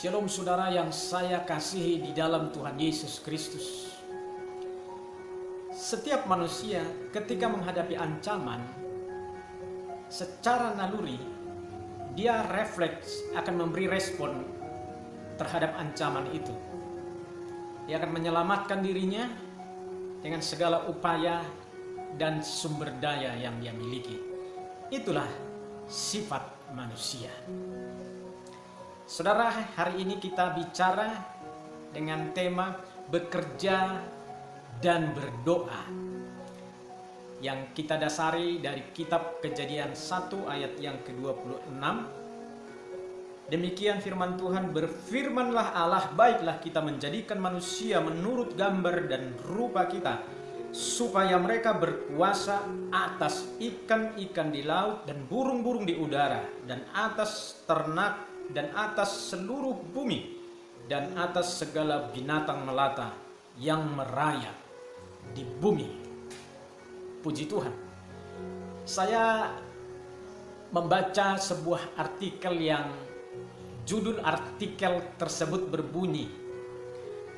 Shalom saudara yang saya kasihi di dalam Tuhan Yesus Kristus. Setiap manusia ketika menghadapi ancaman, secara naluri dia refleks akan memberi respon terhadap ancaman itu. Dia akan menyelamatkan dirinya dengan segala upaya dan sumber daya yang dia miliki. Itulah sifat manusia. Saudara, hari ini kita bicara dengan tema bekerja dan berdoa yang kita dasari dari kitab Kejadian 1 ayat yang ke-26. Demikian firman Tuhan, berfirmanlah Allah, baiklah kita menjadikan manusia menurut gambar dan rupa kita, supaya mereka berkuasa atas ikan-ikan di laut dan burung-burung di udara, dan atas ternak dan atas seluruh bumi, dan atas segala binatang melata yang merayap di bumi. Puji Tuhan. Saya membaca sebuah artikel yang judul artikel tersebut berbunyi,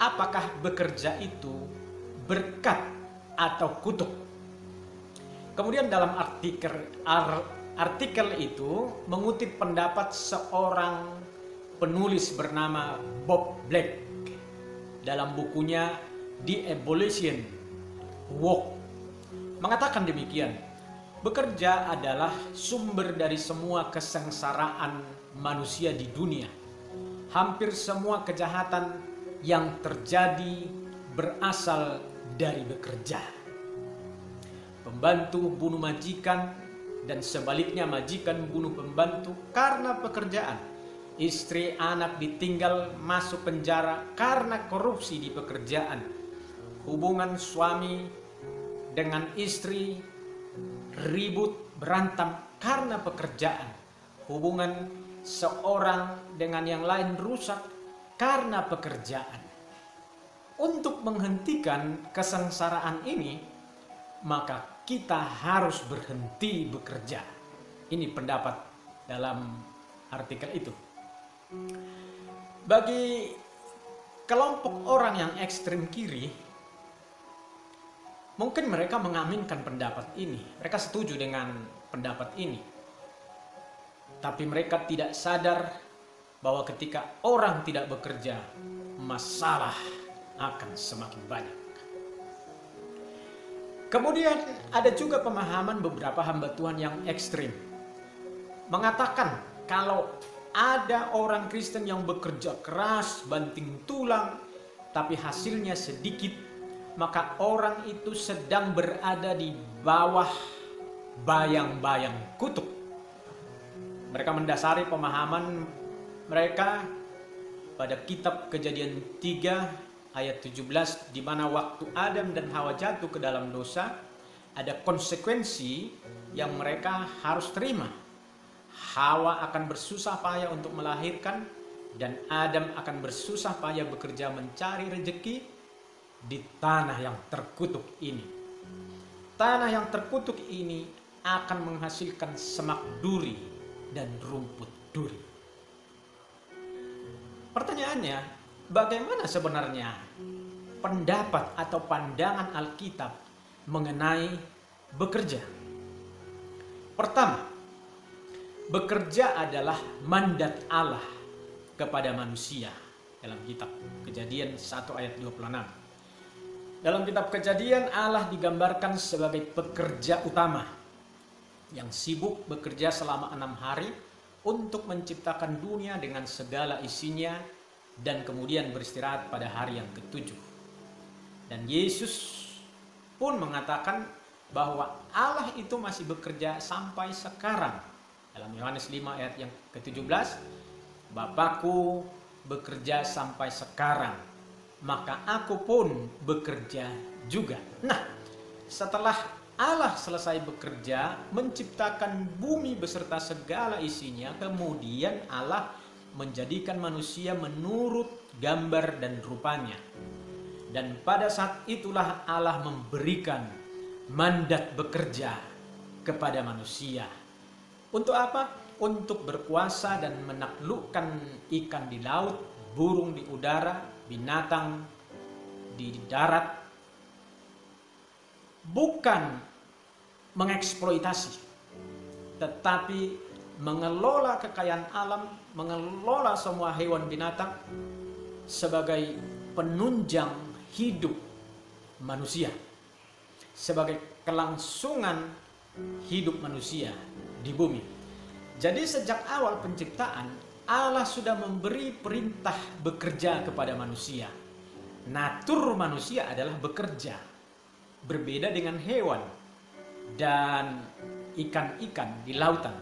apakah bekerja itu berkat atau kutuk? Kemudian dalam artikel itu mengutip pendapat seorang penulis bernama Bob Black dalam bukunya The Evolution Walk. Mengatakan demikian, bekerja adalah sumber dari semua kesengsaraan manusia di dunia. Hampir semua kejahatan yang terjadi berasal dari bekerja. Pembantu bunuh majikan dan sebaliknya majikan bunuh pembantu karena pekerjaan. Istri anak ditinggal masuk penjara karena korupsi di pekerjaan. Hubungan suami dengan istri ribut berantem karena pekerjaan. Hubungan seorang dengan yang lain rusak karena pekerjaan. Untuk menghentikan kesengsaraan ini, maka kita harus berhenti bekerja. Ini pendapat dalam artikel itu. Bagi kelompok orang yang ekstrem kiri, mungkin mereka mengaminkan pendapat ini. Mereka setuju dengan pendapat ini. Tapi mereka tidak sadar bahwa ketika orang tidak bekerja, masalah akan semakin banyak. Kemudian ada juga pemahaman beberapa hamba Tuhan yang ekstrim. Mengatakan kalau ada orang Kristen yang bekerja keras, banting tulang, tapi hasilnya sedikit, maka orang itu sedang berada di bawah bayang-bayang kutuk. Mereka mendasari pemahaman mereka pada kitab Kejadian 3 ayat 17, di mana waktu Adam dan Hawa jatuh ke dalam dosa, ada konsekuensi yang mereka harus terima. Hawa akan bersusah payah untuk melahirkan, dan Adam akan bersusah payah bekerja mencari rejeki di tanah yang terkutuk ini. Tanah yang terkutuk ini akan menghasilkan semak duri dan rumput duri. Pertanyaannya, bagaimana sebenarnya pendapat atau pandangan Alkitab mengenai bekerja? Pertama, bekerja adalah mandat Allah kepada manusia dalam kitab Kejadian 1 ayat 26. Dalam kitab Kejadian, Allah digambarkan sebagai pekerja utama yang sibuk bekerja selama 6 hari untuk menciptakan dunia dengan segala isinya, dan kemudian beristirahat pada hari yang ke-7. Dan Yesus pun mengatakan bahwa Allah itu masih bekerja sampai sekarang. Dalam Yohanes 5 ayat yang ke-17, Bapakku bekerja sampai sekarang, maka aku pun bekerja juga. Nah, setelah Allah selesai bekerja menciptakan bumi beserta segala isinya, kemudian Allah menjadikan manusia menurut gambar dan rupanya. Dan pada saat itulah Allah memberikan mandat bekerja kepada manusia. Untuk apa? Untuk berkuasa dan menaklukkan ikan di laut, burung di udara, binatang di darat, bukan mengeksploitasi, tetapi mengelola kekayaan alam, mengelola semua hewan binatang sebagai penunjang hidup manusia, sebagai kelangsungan hidup manusia di bumi. Jadi sejak awal penciptaan, Allah sudah memberi perintah bekerja kepada manusia. Natur manusia adalah bekerja, berbeda dengan hewan dan ikan-ikan di lautan.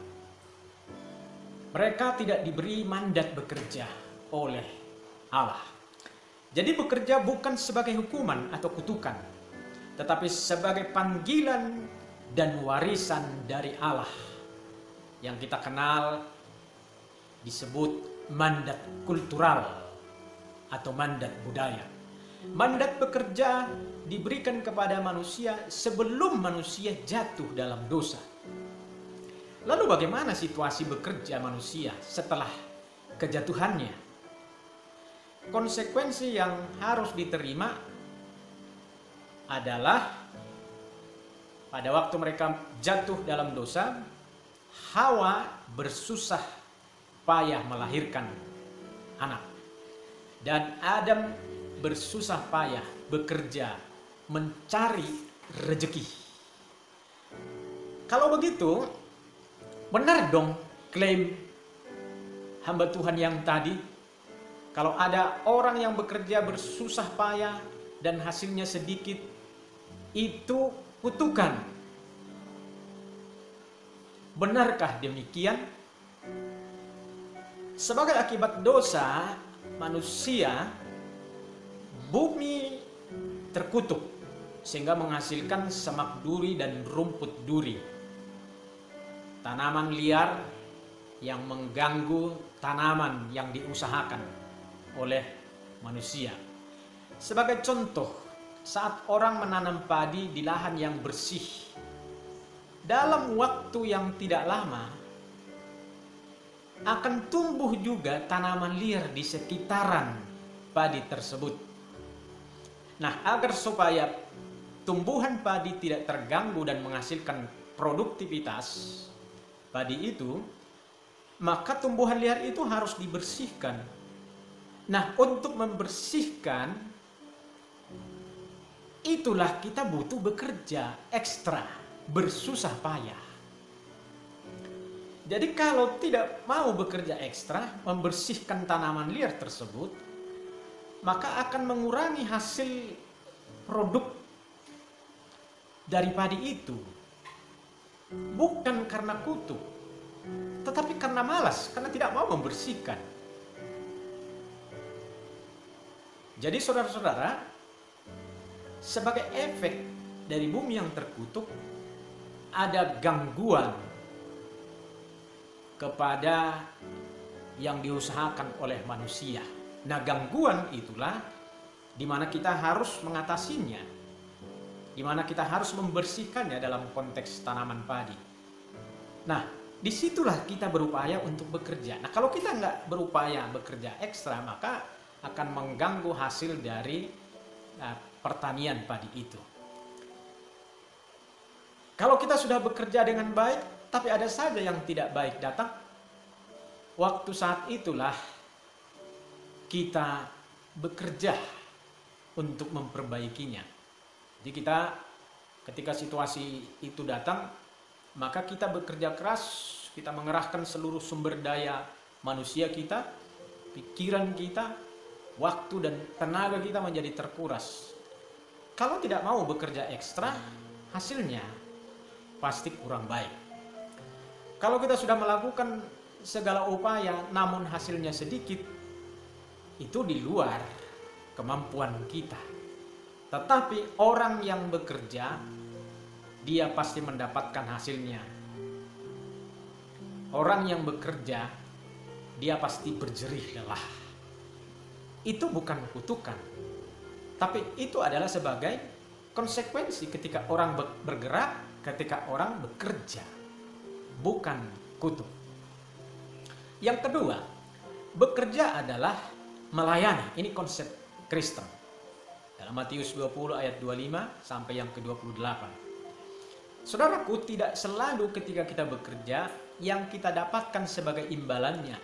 Mereka tidak diberi mandat bekerja oleh Allah. Jadi bekerja bukan sebagai hukuman atau kutukan, tetapi sebagai panggilan dan warisan dari Allah yang kita kenal disebut mandat kultural atau mandat budaya. Mandat bekerja diberikan kepada manusia sebelum manusia jatuh dalam dosa. Lalu bagaimana situasi bekerja manusia setelah kejatuhannya? Konsekuensi yang harus diterima adalah pada waktu mereka jatuh dalam dosa, Hawa bersusah payah melahirkan anak. Dan Adam bersusah payah bekerja mencari rezeki. Kalau begitu, benar dong klaim hamba Tuhan yang tadi. Kalau ada orang yang bekerja bersusah payah dan hasilnya sedikit, itu kutukan. Benarkah demikian? Sebagai akibat dosa manusia, bumi terkutuk sehingga menghasilkan semak duri dan rumput duri. Tanaman liar yang mengganggu tanaman yang diusahakan oleh manusia. Sebagai contoh, saat orang menanam padi di lahan yang bersih, dalam waktu yang tidak lama akan tumbuh juga tanaman liar di sekitaran padi tersebut. Nah, agar supaya tumbuhan padi tidak terganggu dan menghasilkan produktivitas padi itu, maka tumbuhan liar itu harus dibersihkan. Nah, untuk membersihkan itulah kita butuh bekerja ekstra, bersusah payah. Jadi kalau tidak mau bekerja ekstra, membersihkan tanaman liar tersebut, maka akan mengurangi hasil produk dari padi itu. Bukan karena kutuk, tetapi karena malas, karena tidak mau membersihkan. Jadi saudara-saudara, sebagai efek dari bumi yang terkutuk, ada gangguan kepada yang diusahakan oleh manusia. Nah, gangguan itulah di mana kita harus mengatasinya, di mana kita harus membersihkannya dalam konteks tanaman padi. Nah, disitulah kita berupaya untuk bekerja. Nah, kalau kita nggak berupaya bekerja ekstra, maka akan mengganggu hasil dari pertanian padi itu. Kalau kita sudah bekerja dengan baik, tapi ada saja yang tidak baik datang, waktu saat itulah kita bekerja untuk memperbaikinya. Jadi kita ketika situasi itu datang, maka kita bekerja keras, kita mengerahkan seluruh sumber daya manusia kita, pikiran kita, waktu dan tenaga kita menjadi terkuras. Kalau tidak mau bekerja ekstra, hasilnya pasti kurang baik. Kalau kita sudah melakukan segala upaya namun hasilnya sedikit, itu di luar kemampuan kita. Tetapi orang yang bekerja, dia pasti mendapatkan hasilnya. Orang yang bekerja, dia pasti berjerih lelah. Itu bukan kutukan, tapi itu adalah sebagai konsekuensi ketika orang bergerak, ketika orang bekerja, bukan kutuk. Yang kedua, bekerja adalah melayani. Ini konsep Kristen. Dalam Matius 20 ayat 25 sampai yang ke-28. Saudaraku, tidak selalu ketika kita bekerja yang kita dapatkan sebagai imbalannya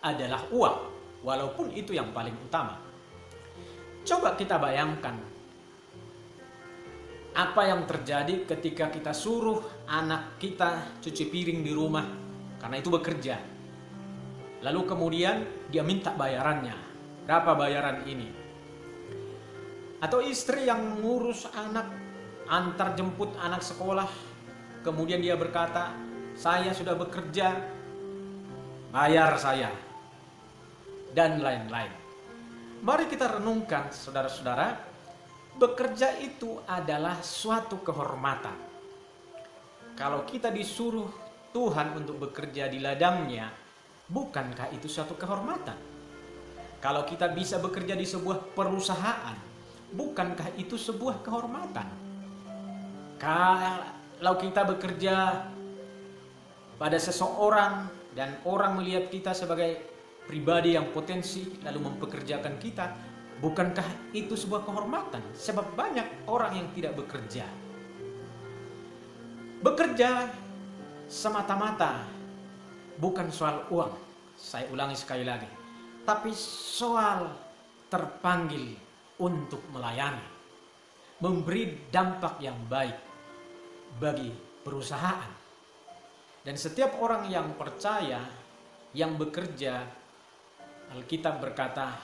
adalah uang, walaupun itu yang paling utama. Coba kita bayangkan apa yang terjadi ketika kita suruh anak kita cuci piring di rumah karena itu bekerja. Lalu kemudian dia minta bayarannya. Berapa bayaran ini? Atau istri yang ngurus anak, antar jemput anak sekolah, kemudian dia berkata, saya sudah bekerja, bayar saya, dan lain-lain. Mari kita renungkan, saudara-saudara, bekerja itu adalah suatu kehormatan. Kalau kita disuruh Tuhan untuk bekerja di ladangnya, bukankah itu suatu kehormatan? Kalau kita bisa bekerja di sebuah perusahaan, bukankah itu sebuah kehormatan? Kalau kita bekerja pada seseorang dan orang melihat kita sebagai pribadi yang potensi lalu mempekerjakan kita, bukankah itu sebuah kehormatan? Sebab banyak orang yang tidak bekerja. Bekerja semata-mata bukan soal uang. Saya ulangi sekali lagi. Tapi soal terpanggil untuk melayani, memberi dampak yang baik bagi perusahaan. Dan setiap orang yang percaya, yang bekerja, Alkitab berkata,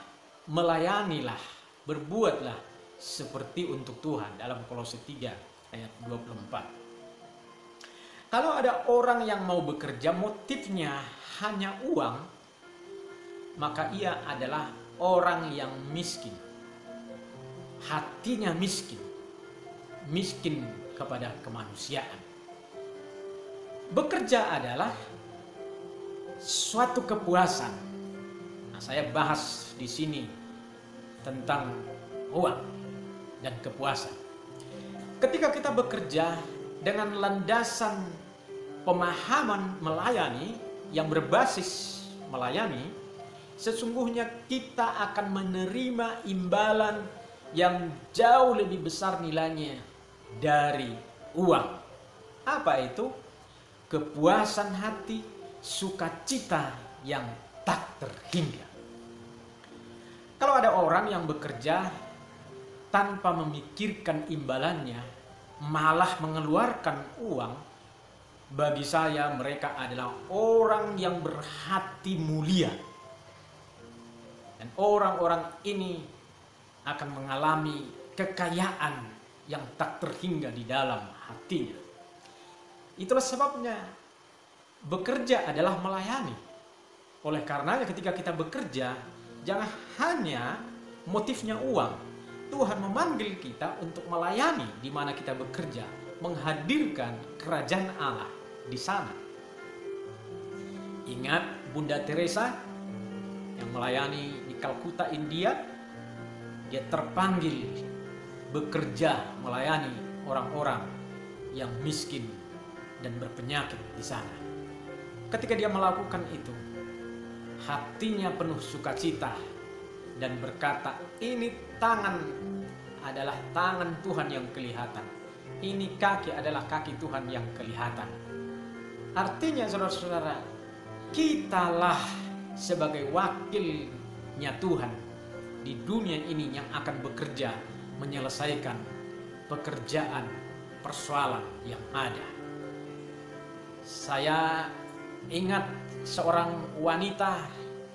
melayanilah, berbuatlah seperti untuk Tuhan dalam Kolose 3 ayat 24. Kalau ada orang yang mau bekerja motifnya hanya uang, maka ia adalah orang yang miskin. Hatinya miskin. Miskin kepada kemanusiaan. Bekerja adalah suatu kepuasan. Nah, saya bahas di sini tentang uang dan kepuasan. Ketika kita bekerja dengan landasan pemahaman melayani yang berbasis melayani, sesungguhnya kita akan menerima imbalan yang jauh lebih besar nilainya dari uang. Apa itu? Kepuasan hati, sukacita yang tak terhingga. Kalau ada orang yang bekerja tanpa memikirkan imbalannya, malah mengeluarkan uang, bagi saya mereka adalah orang yang berhati mulia. Dan orang-orang ini akan mengalami kekayaan yang tak terhingga di dalam hatinya. Itulah sebabnya bekerja adalah melayani. Oleh karenanya ketika kita bekerja, jangan hanya motifnya uang. Tuhan memanggil kita untuk melayani di mana kita bekerja, menghadirkan kerajaan Allah di sana. Ingat Bunda Teresa yang melayani di Calcutta, India, dia terpanggil bekerja melayani orang-orang yang miskin dan berpenyakit di sana. Ketika dia melakukan itu, hatinya penuh sukacita dan berkata, ini tangan adalah tangan Tuhan yang kelihatan. Ini kaki adalah kaki Tuhan yang kelihatan. Artinya saudara-saudara, kitalah sebagai wakilnya Tuhan di dunia ini yang akan bekerja menyelesaikan pekerjaan persoalan yang ada. Saya ingat seorang wanita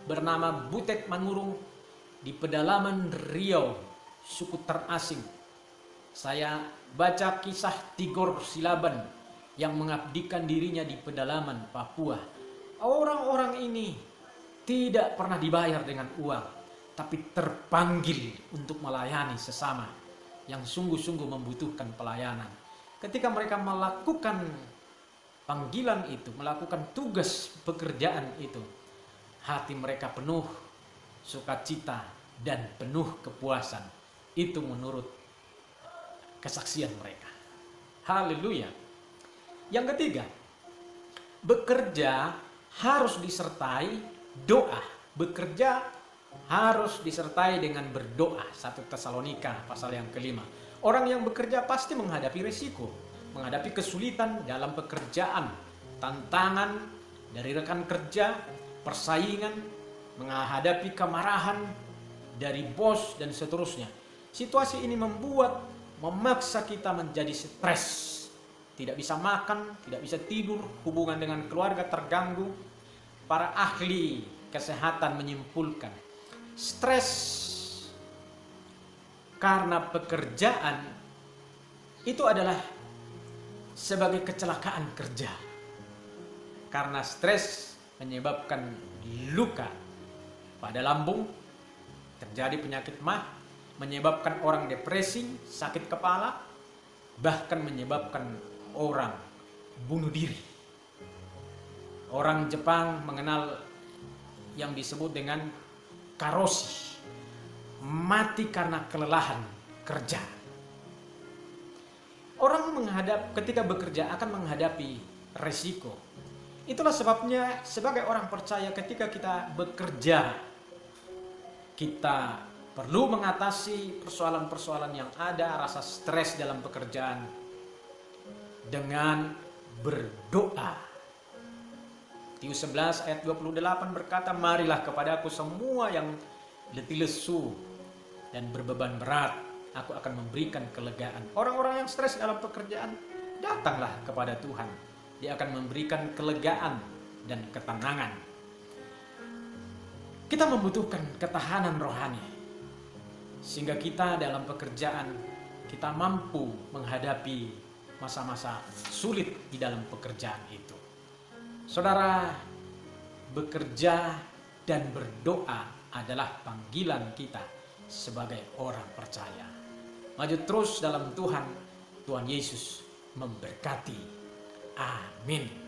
bernama Butet Manurung di pedalaman Riau, suku terasing. Saya baca kisah Tigor Silaban yang mengabdikan dirinya di pedalaman Papua. Orang-orang ini tidak pernah dibayar dengan uang, tapi terpanggil untuk melayani sesama yang sungguh-sungguh membutuhkan pelayanan. Ketika mereka melakukan panggilan itu, melakukan tugas pekerjaan itu, hati mereka penuh sukacita dan penuh kepuasan. Itu menurut kesaksian mereka. Haleluya. Yang ketiga, bekerja harus disertai doa. Bekerja harus disertai dengan berdoa. 1 Tesalonika pasal yang kelima. Orang yang bekerja pasti menghadapi risiko, menghadapi kesulitan dalam pekerjaan, tantangan dari rekan kerja, persaingan, menghadapi kemarahan dari bos dan seterusnya. Situasi ini memaksa kita menjadi stres. Tidak bisa makan, tidak bisa tidur, hubungan dengan keluarga terganggu. Para ahli kesehatan menyimpulkan, stres karena pekerjaan itu adalah sebagai kecelakaan kerja. Karena stres menyebabkan luka pada lambung, terjadi penyakit mah, menyebabkan orang depresi, sakit kepala, bahkan menyebabkan orang bunuh diri. Orang Jepang mengenal yang disebut dengan karoshi, mati karena kelelahan kerja. Orang ketika bekerja akan menghadapi resiko. Itulah sebabnya sebagai orang percaya ketika kita bekerja, kita perlu mengatasi persoalan-persoalan yang ada, rasa stres dalam pekerjaan dengan berdoa. Matius 11 ayat 28 berkata, "Marilah kepadaku semua yang letih lesu dan berbeban berat, aku akan memberikan kelegaan." Orang-orang yang stres dalam pekerjaan, datanglah kepada Tuhan. Dia akan memberikan kelegaan dan ketenangan. Kita membutuhkan ketahanan rohani, sehingga kita dalam pekerjaan, kita mampu menghadapi masa-masa sulit di dalam pekerjaan itu. Saudara, bekerja dan berdoa adalah panggilan kita sebagai orang percaya. Maju terus dalam Tuhan. Tuhan Yesus memberkati. Amin.